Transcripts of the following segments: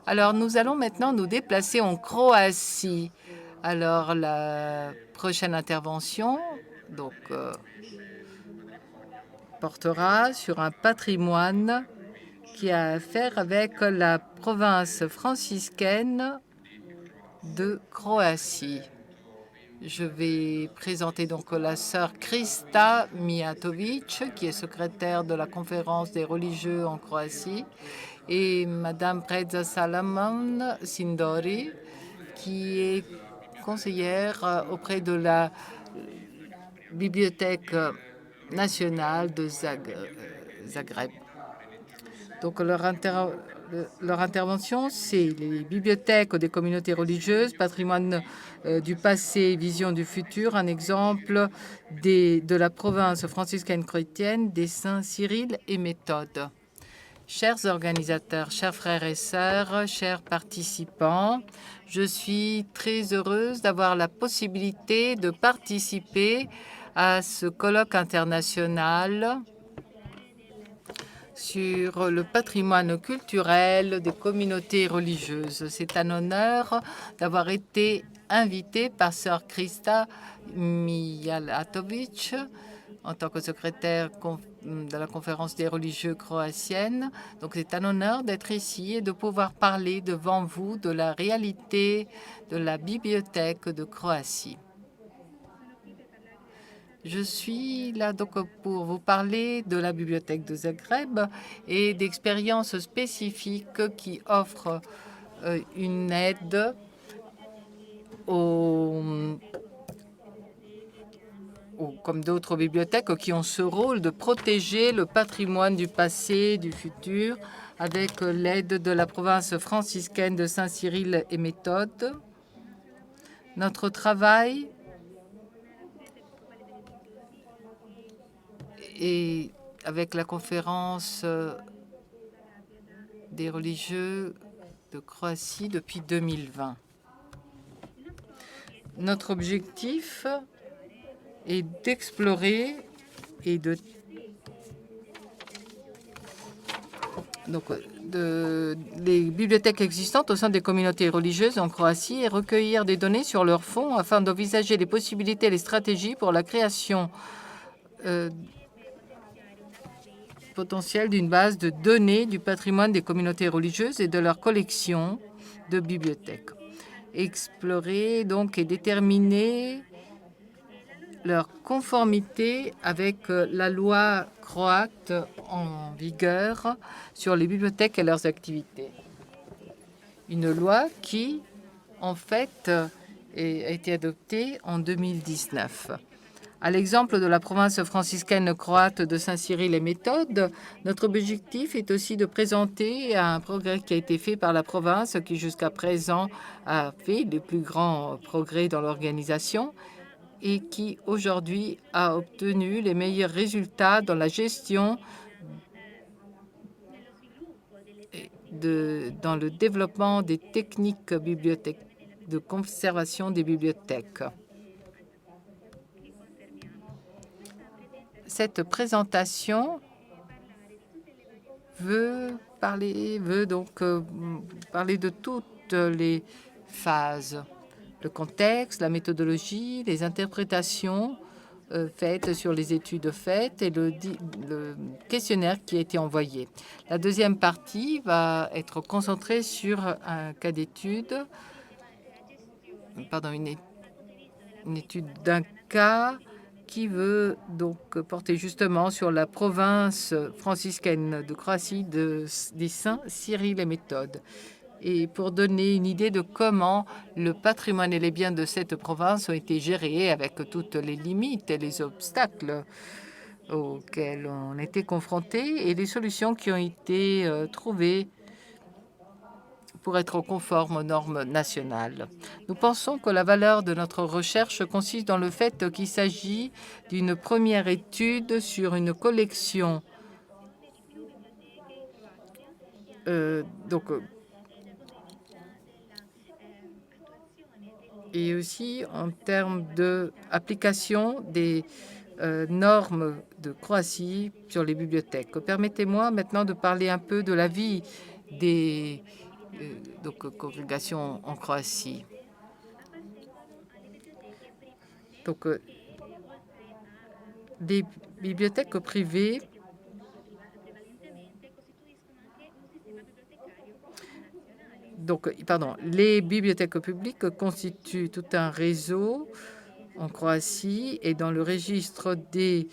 Alors, nous allons maintenant nous déplacer en Croatie. Alors, la prochaine intervention donc, portera sur un patrimoine qui a à faire avec la province franciscaine de Croatie. Je vais présenter donc la sœur Krista Mijatović, qui est secrétaire de la conférence des religieux en Croatie, et Madame Preza Salamon Sindori, qui est conseillère auprès de la Bibliothèque nationale de Zagreb. Donc leur intervention, c'est les bibliothèques des communautés religieuses, patrimoine du passé, vision du futur, un exemple de la province franciscaine chrétienne des saints Cyril et Méthode. Chers organisateurs, chers frères et sœurs, chers participants, je suis très heureuse d'avoir la possibilité de participer à ce colloque international sur le patrimoine culturel des communautés religieuses. C'est un honneur d'avoir été invité par sœur Krista Mijatović en tant que secrétaire de la conférence des religieux croatiennes. Donc c'est un honneur d'être ici et de pouvoir parler devant vous de la réalité de la bibliothèque de Croatie. Je suis là donc pour vous parler de la bibliothèque de Zagreb et d'expériences spécifiques qui offrent une aide comme d'autres bibliothèques qui ont ce rôle de protéger le patrimoine du passé, du futur, avec l'aide de la province franciscaine de Saint-Cyril et Méthode. Notre travail et avec la conférence des religieux de Croatie depuis 2020. Notre objectif est d'explorer et les bibliothèques existantes au sein des communautés religieuses en Croatie et recueillir des données sur leurs fonds afin d'envisager les possibilités et les stratégies pour la création potentiel d'une base de données du patrimoine des communautés religieuses et de leurs collections de bibliothèques. Explorer donc et déterminer leur conformité avec la loi croate en vigueur sur les bibliothèques et leurs activités. Une loi qui, en fait, a été adoptée en 2019. À l'exemple de la province franciscaine croate de Saint-Cyril et Méthode, notre objectif est aussi de présenter un progrès qui a été fait par la province qui jusqu'à présent a fait les plus grands progrès dans l'organisation et qui aujourd'hui a obtenu les meilleurs résultats dans la gestion dans le développement des techniques de conservation des bibliothèques. Cette présentation veut donc parler de toutes les phases, le contexte, la méthodologie, les interprétations faites sur les études faites et le questionnaire qui a été envoyé. La deuxième partie va être concentrée sur un cas d'étude, une étude d'un cas qui veut donc porter justement sur la province franciscaine de Croatie des saints Cyril et Méthode. Et pour donner une idée de comment le patrimoine et les biens de cette province ont été gérés avec toutes les limites et les obstacles auxquels on était confrontés et les solutions qui ont été trouvées pour être conforme aux normes nationales. Nous pensons que la valeur de notre recherche consiste dans le fait qu'il s'agit d'une première étude sur une collection et aussi en termes d'application des normes de Croatie sur les bibliothèques. Permettez-moi maintenant de parler un peu de la vie des donc congrégations en Croatie. Donc, des bibliothèques privées les bibliothèques publiques constituent tout un réseau en Croatie et dans le registre des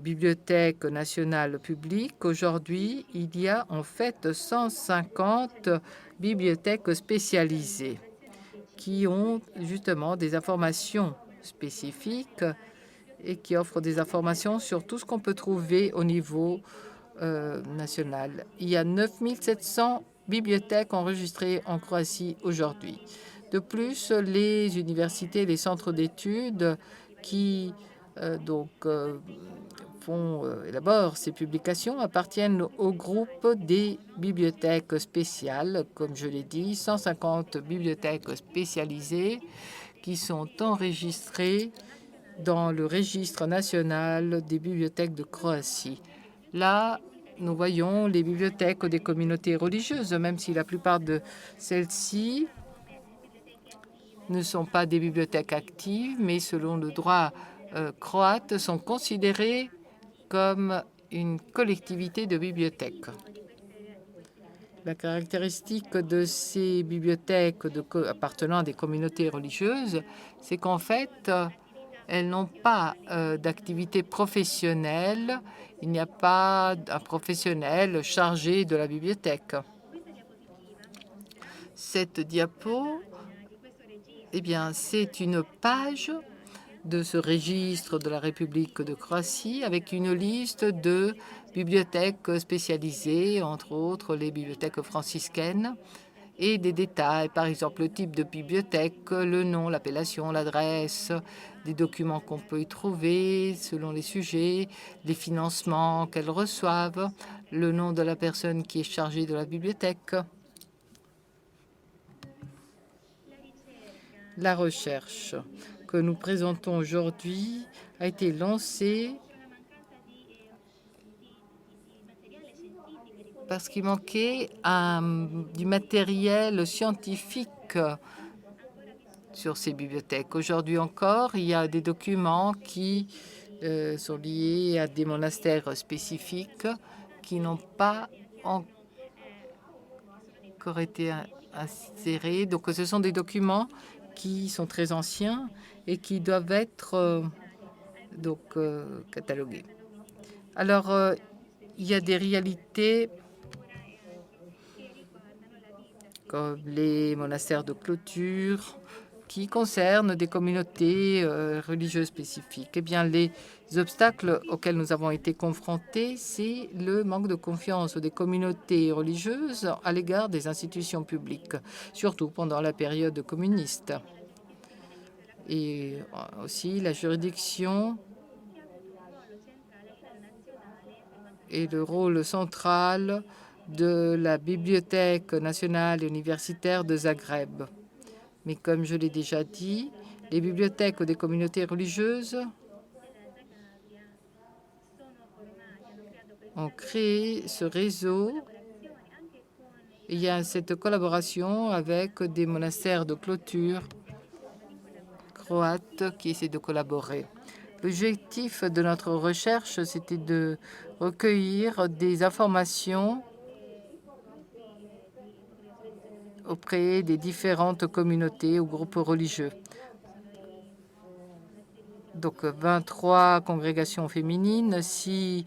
bibliothèques nationales publiques. Aujourd'hui, il y a en fait 150 bibliothèques spécialisées qui ont justement des informations spécifiques et qui offrent des informations sur tout ce qu'on peut trouver au niveau national. Il y a 9700 bibliothèques enregistrées en Croatie aujourd'hui. De plus, les universités, les centres d'études qui élaborent ces publications appartiennent au groupe des bibliothèques spéciales, comme je l'ai dit, 150 bibliothèques spécialisées qui sont enregistrées dans le registre national des bibliothèques de Croatie. Là, nous voyons les bibliothèques des communautés religieuses, même si la plupart de celles-ci ne sont pas des bibliothèques actives, mais selon le droit croate, sont considérées comme une collectivité de bibliothèques. La caractéristique de ces bibliothèques appartenant à des communautés religieuses, c'est qu'en fait, elles n'ont pas d'activité professionnelle. Il n'y a pas un professionnel chargé de la bibliothèque. Cette diapo, eh bien, c'est une page de ce registre de la République de Croatie avec une liste de bibliothèques spécialisées, entre autres les bibliothèques franciscaines, et des détails, par exemple le type de bibliothèque, le nom, l'appellation, l'adresse, des documents qu'on peut y trouver selon les sujets, les financements qu'elles reçoivent, le nom de la personne qui est chargée de la bibliothèque. La recherche que nous présentons aujourd'hui a été lancée parce qu'il manquait du matériel scientifique sur ces bibliothèques. Aujourd'hui encore, il y a des documents qui sont liés à des monastères spécifiques qui n'ont pas encore été insérés. Donc, ce sont des documents qui sont très anciens et qui doivent être catalogués. Alors, il y a des réalités comme les monastères de clôture qui concernent des communautés religieuses spécifiques. Eh bien, les obstacles auxquels nous avons été confrontés, c'est le manque de confiance des communautés religieuses à l'égard des institutions publiques, surtout pendant la période communiste. Et aussi la juridiction et le rôle central de la Bibliothèque nationale et universitaire de Zagreb. Mais comme je l'ai déjà dit, les bibliothèques des communautés religieuses ont créé ce réseau. Il y a cette collaboration avec des monastères de clôture croates qui essaient de collaborer. L'objectif de notre recherche, c'était de recueillir des informations auprès des différentes communautés ou groupes religieux. Donc 23 congrégations féminines, 6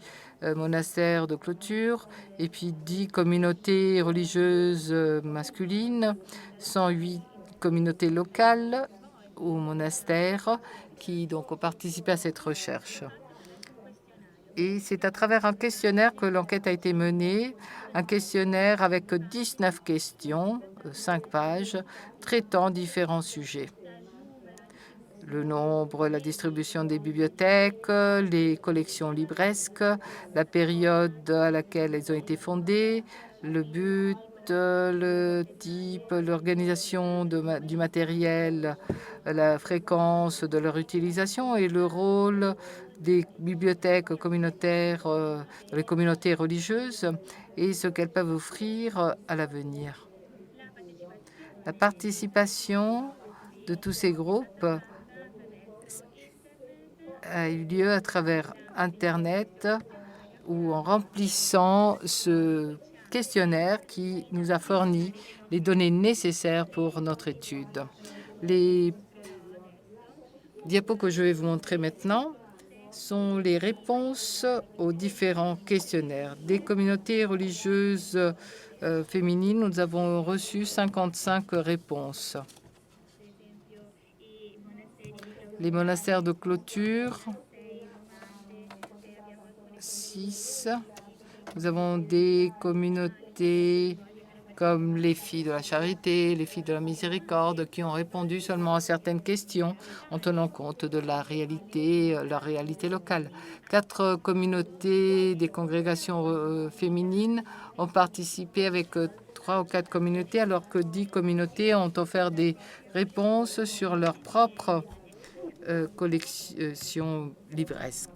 monastères de clôture et puis 10 communautés religieuses masculines, 108 communautés locales ou monastères qui donc ont participé à cette recherche. Et c'est à travers un questionnaire que l'enquête a été menée, un questionnaire avec 19 questions, 5 pages, traitant différents sujets. Le nombre, la distribution des bibliothèques, les collections libresques, la période à laquelle elles ont été fondées, le but, le type, l'organisation du matériel, la fréquence de leur utilisation et le rôle des bibliothèques communautaires dans les communautés religieuses et ce qu'elles peuvent offrir à l'avenir. La participation de tous ces groupes a eu lieu à travers Internet ou en remplissant ce questionnaire qui nous a fourni les données nécessaires pour notre étude. Les diapos que je vais vous montrer maintenant sont les réponses aux différents questionnaires. Des communautés religieuses féminines, nous avons reçu 55 réponses. Les monastères de clôture, 6. Nous avons des communautés comme les filles de la charité, les filles de la miséricorde, qui ont répondu seulement à certaines questions en tenant compte de la réalité locale. 4 communautés des congrégations féminines ont participé avec 3 ou 4 communautés, alors que 10 communautés ont offert des réponses sur leur propre collection livresque.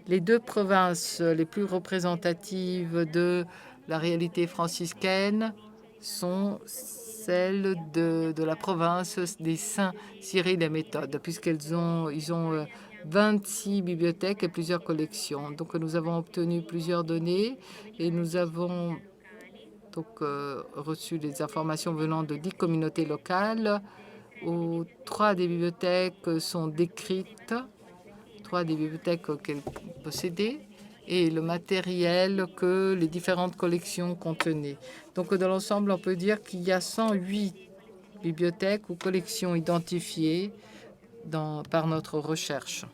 Les 2 provinces les plus représentatives de la réalité franciscaine sont celles de la province des Saints Cyril et Méthode, puisqu'ils ont 26 bibliothèques et plusieurs collections. Donc nous avons obtenu plusieurs données et nous avons donc reçu des informations venant de 10 communautés locales, où 3 des bibliothèques sont décrites, 3 des bibliothèques qu'elles possédaient, et le matériel que les différentes collections contenaient. Donc dans l'ensemble, on peut dire qu'il y a 108 bibliothèques ou collections identifiées par notre recherche.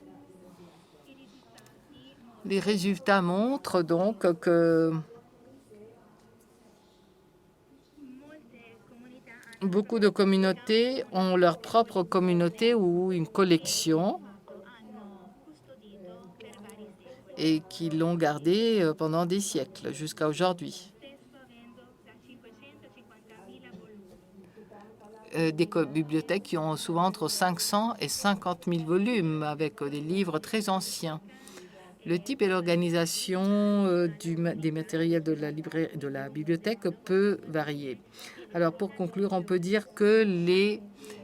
Les résultats montrent donc que beaucoup de communautés ont leur propre communauté ou une collection et qui l'ont gardé pendant des siècles, jusqu'à aujourd'hui. Des bibliothèques qui ont souvent entre 500 et 50 000 volumes, avec des livres très anciens. Le type et l'organisation des matériels de la bibliothèque peut varier. Alors, pour conclure, on peut dire que les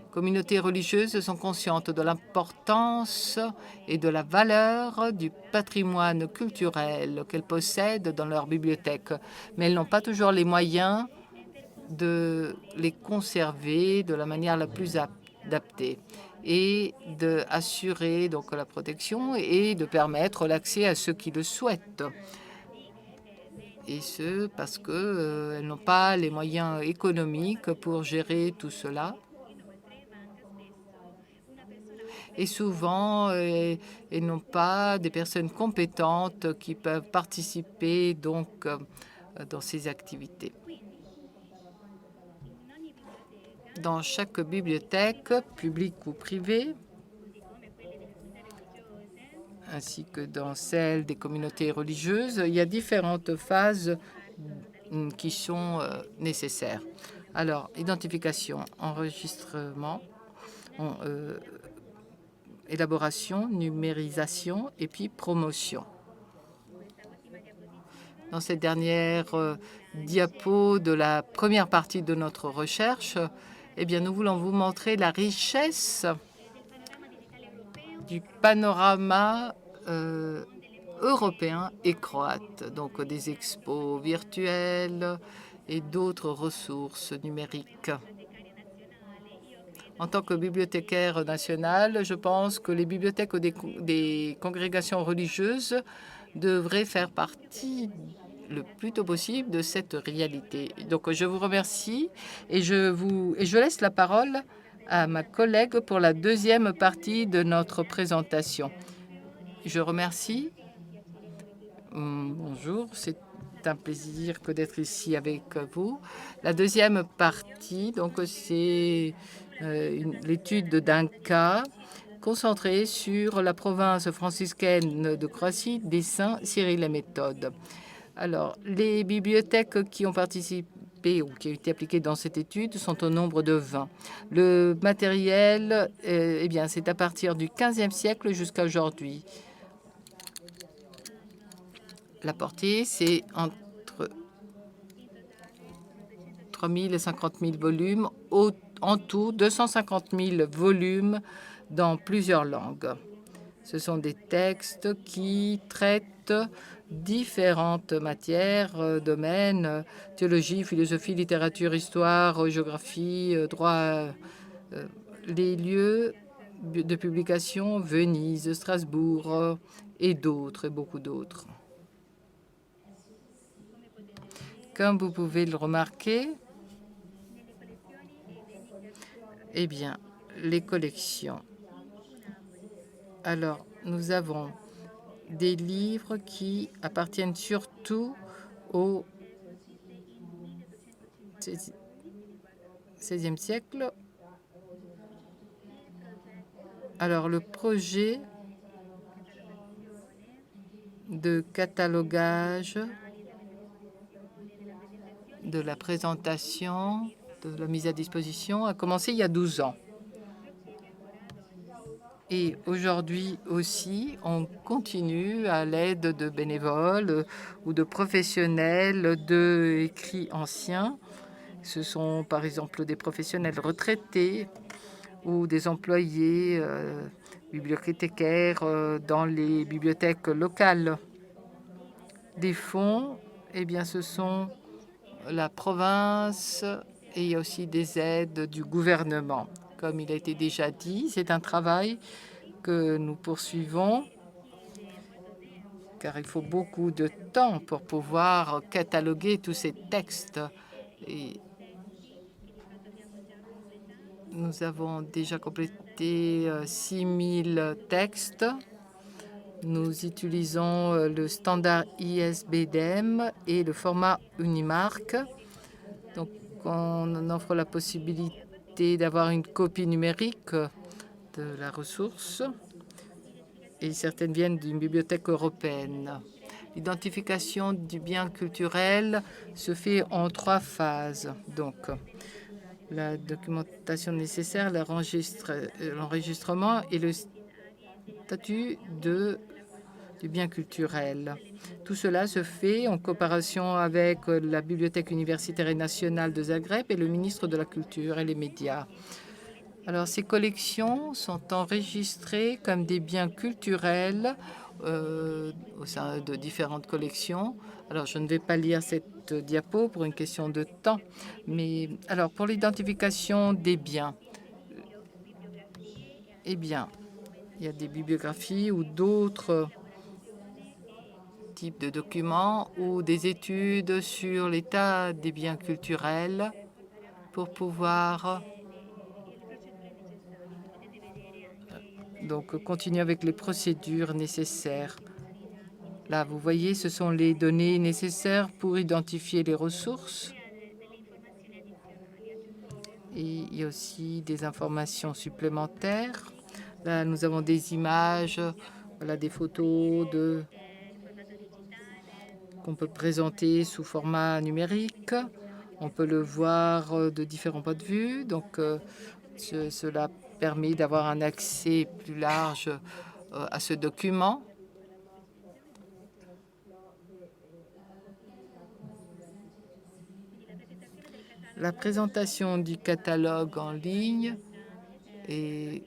communautés religieuses sont conscientes de l'importance et de la valeur du patrimoine culturel qu'elles possèdent dans leur bibliothèque, mais elles n'ont pas toujours les moyens de les conserver de la manière la plus adaptée et d'assurer donc la protection et de permettre l'accès à ceux qui le souhaitent. Et ce, parce qu'elles n'ont pas les moyens économiques pour gérer tout cela. Et souvent, elles n'ont pas des personnes compétentes qui peuvent participer donc dans ces activités. Dans chaque bibliothèque, publique ou privée, ainsi que dans celle des communautés religieuses, il y a différentes phases qui sont nécessaires. Alors, identification, enregistrement, élaboration, numérisation et puis promotion. Dans cette dernière diapo de la première partie de notre recherche, eh bien, nous voulons vous montrer la richesse du panorama européen et croate, donc des expos virtuelles et d'autres ressources numériques. En tant que bibliothécaire nationale, je pense que les bibliothèques des congrégations religieuses devraient faire partie le plus tôt possible de cette réalité. Donc, je vous remercie et je laisse la parole à ma collègue pour la deuxième partie de notre présentation. Je remercie. Bonjour, c'est un plaisir que d'être ici avec vous. La deuxième partie, donc, c'est l'étude d'un cas concentré sur la province franciscaine de Croatie des Saints Cyril et Méthode. Alors, les bibliothèques qui ont participé ou qui ont été appliquées dans cette étude sont au nombre de 20. Le matériel, eh bien, c'est à partir du XVe siècle jusqu'à aujourd'hui. La portée, c'est entre 23 000 et 50 000 volumes. En tout, 250 000 volumes dans plusieurs langues. Ce sont des textes qui traitent différentes matières, domaines, théologie, philosophie, littérature, histoire, géographie, droit. Les lieux de publication, Venise, Strasbourg et d'autres, et beaucoup d'autres. Comme vous pouvez le remarquer, eh bien, les collections. Alors, nous avons des livres qui appartiennent surtout au XVIe siècle. Alors, le projet de catalogage de la présentation, de la mise à disposition, a commencé il y a 12 ans. Et aujourd'hui aussi, on continue à l'aide de bénévoles ou de professionnels de écrits anciens. Ce sont par exemple des professionnels retraités ou des employés bibliothécaires dans les bibliothèques locales. Des fonds, eh bien, ce sont la province et il y a aussi des aides du gouvernement. Comme il a été déjà dit, c'est un travail que nous poursuivons car il faut beaucoup de temps pour pouvoir cataloguer tous ces textes. Et nous avons déjà complété 6000 textes. Nous utilisons le standard ISBN et le format Unimark. Donc, on offre la possibilité d'avoir une copie numérique de la ressource et certaines viennent d'une bibliothèque européenne. L'identification du bien culturel se fait en 3 phases. Donc, la documentation nécessaire, l'enregistrement et le statut du bien culturel. Tout cela se fait en coopération avec la Bibliothèque universitaire et nationale de Zagreb et le ministre de la Culture et les médias. Alors, ces collections sont enregistrées comme des biens culturels au sein de différentes collections. Alors, je ne vais pas lire cette diapo pour une question de temps, mais alors pour l'identification des biens, eh bien, il y a des bibliographies ou d'autres types de documents ou des études sur l'état des biens culturels pour pouvoir donc continuer avec les procédures nécessaires. Là, vous voyez, ce sont les données nécessaires pour identifier les ressources. Et il y a aussi des informations supplémentaires. Là, nous avons des images, voilà, des photos qu'on peut présenter sous format numérique. On peut le voir de différents points de vue. Donc, cela permet d'avoir un accès plus large à ce document. La présentation du catalogue en ligne est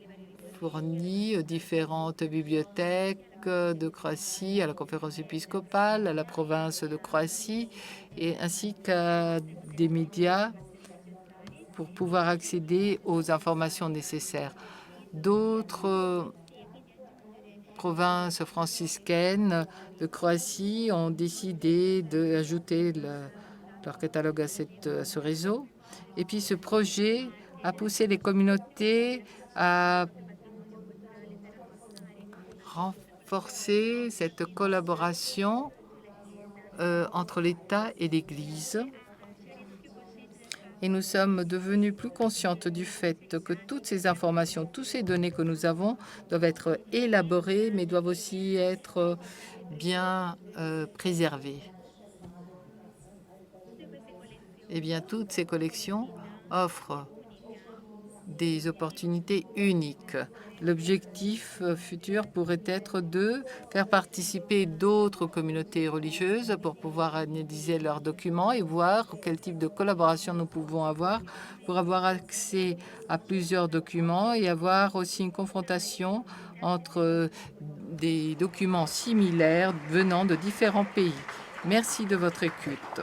fournie aux différentes bibliothèques de Croatie, à la conférence épiscopale, à la province de Croatie, et ainsi qu'à des médias pour pouvoir accéder aux informations nécessaires. D'autres provinces franciscaines de Croatie ont décidé d'ajouter leur catalogue à ce réseau. Et puis ce projet a poussé les communautés à renforcer cette collaboration entre l'État et l'Église. Et nous sommes devenus plus conscientes du fait que toutes ces informations, toutes ces données que nous avons doivent être élaborées, mais doivent aussi être bien préservées. Eh bien, toutes ces collections offrent des opportunités uniques. L'objectif futur pourrait être de faire participer d'autres communautés religieuses pour pouvoir analyser leurs documents et voir quel type de collaboration nous pouvons avoir pour avoir accès à plusieurs documents et avoir aussi une confrontation entre des documents similaires venant de différents pays. Merci de votre écoute.